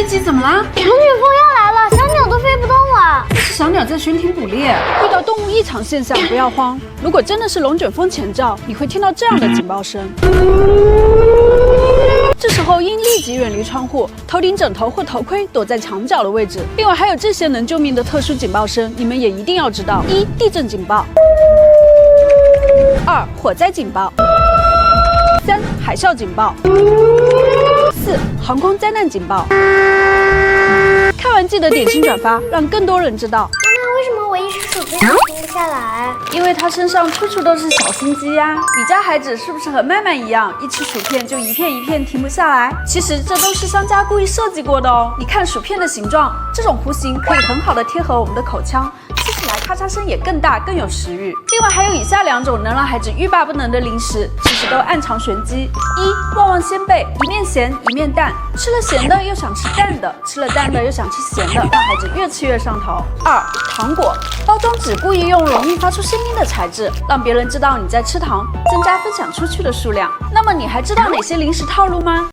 别急，怎么啦？龙卷风要来了，小鸟都飞不动了。这是小鸟在巡庭捕猎。遇到动物异常现象不要慌，如果真的是龙卷风前兆，你会听到这样的警报声。这时候应立即远离窗户，头顶枕头或头盔躲在墙角的位置。另外还有这些能救命的特殊警报声，你们也一定要知道：一、地震警报；二、火灾警报；三、海啸警报；四、航空灾难警报。看完记得点心转发，让更多人知道。那为什么我一直数着停不下来？因为它身上处处都是小心机呀。你家孩子是不是和麦麦一样，一吃薯片就一片一片停不下来？其实这都是商家故意设计过的哦。你看薯片的形状，这种弧形可以很好的贴合我们的口腔，吃起来咔嚓声也更大，更有食欲。另外还有以下2种能让孩子欲罢不能的零食，其实都暗藏玄机：一、旺旺仙贝，一面咸一面淡，吃了咸的又想吃淡的，吃了淡的又想吃咸的，让孩子越吃越上头。二、糖果，包装纸故意用容易发出声音的材质，让别人知道你在吃糖，增加分享出去的数量。那么你还知道哪些零食套路吗？